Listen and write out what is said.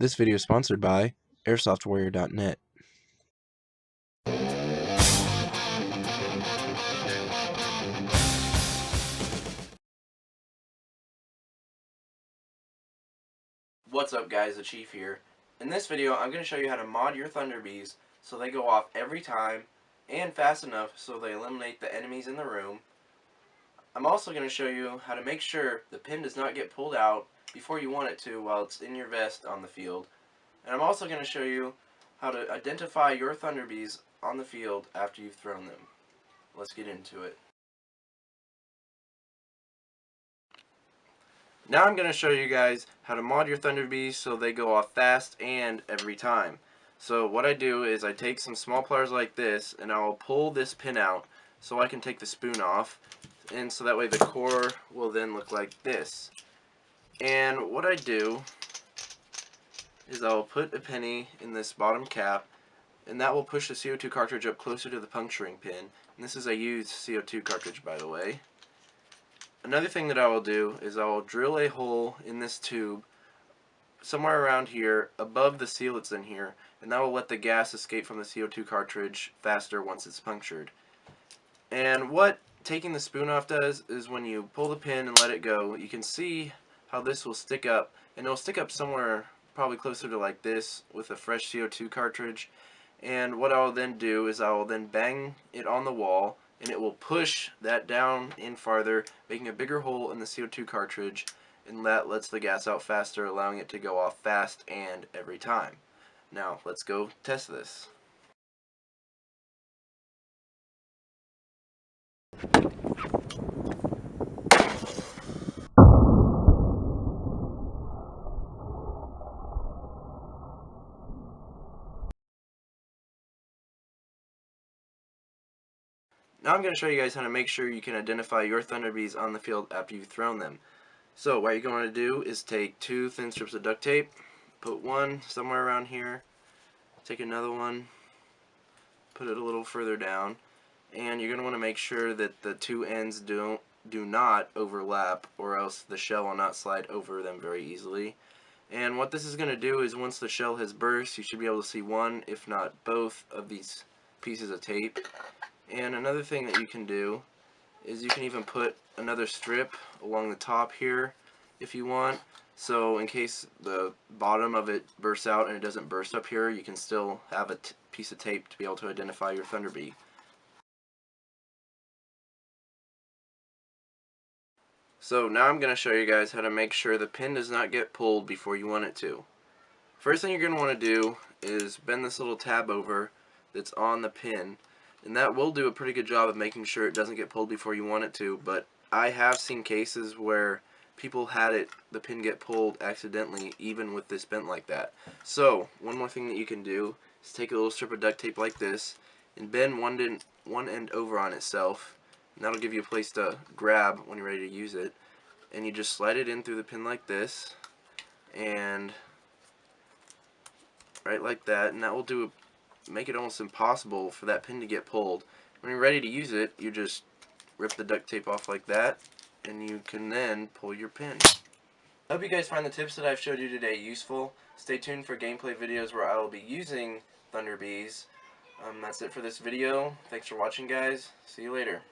This video is sponsored by airsoftwarrior.net. What's up guys, the Chief here. In this video I'm going to show you how to mod your Thunderbees so they go off every time and fast enough so they eliminate the enemies in the room. I'm also going to show you how to make sure the pin does not get pulled out before you want it to while it's in your vest on the field. And I'm also going to show you how to identify your Thunderbees on the field after you've thrown them. Let's get into it. Now I'm going to show you guys how to mod your Thunderbees so they go off fast and every time. So what I do is I take some small pliers like this and I'll pull this pin out so I can take the spoon off, and so that way the core will then look like this. And what I do is I'll put a penny in this bottom cap, and that will push the CO2 cartridge up closer to the puncturing pin. And this is a used CO2 cartridge, by the way. Another thing that I will do is I will drill a hole in this tube somewhere around here above the seal that's in here, and that will let the gas escape from the CO2 cartridge faster once it's punctured. And what taking the spoon off does is when you pull the pin and let it go, you can see how this will stick up, and it'll stick up somewhere probably closer to like this with a fresh CO2 cartridge. And what I will then do is I will then bang it on the wall, and it will push that down in farther, making a bigger hole in the CO2 cartridge, and that lets the gas out faster, allowing it to go off fast and every time. Now let's go test this. Now I'm going to show you guys how to make sure you can identify your Thunderbees on the field after you've thrown them. So what you're going to do is take 2 thin strips of duct tape, put one somewhere around here, take another one, put it a little further down, and you're going to want to make sure that the 2 ends do not overlap, or else the shell will not slide over them very easily. And what this is going to do is once the shell has burst, you should be able to see one, if not both, of these pieces of tape. And another thing that you can do is you can even put another strip along the top here if you want, so in case the bottom of it bursts out and it doesn't burst up here, you can still have a piece of tape to be able to identify your Thunderbee. So now I'm going to show you guys how to make sure the pin does not get pulled before you want it to. First thing you're going to want to do is bend this little tab over that's on the pin, and that will do a pretty good job of making sure it doesn't get pulled before you want it to, but I have seen cases where people had the pin get pulled accidentally even with this bent like that. So one more thing that you can do is take a little strip of duct tape like this and bend one end over on itself, and that'll give you a place to grab when you're ready to use it. And you just slide it in through the pin like this, and right like that, and that will make it almost impossible for that pin to get pulled. When you're ready to use it, you just rip the duct tape off like that, and you can then pull your pin. I hope you guys find the tips that I've showed you today useful. Stay tuned for gameplay videos where I will be using Thunderbees. That's it for this video. Thanks for watching, guys. See you later.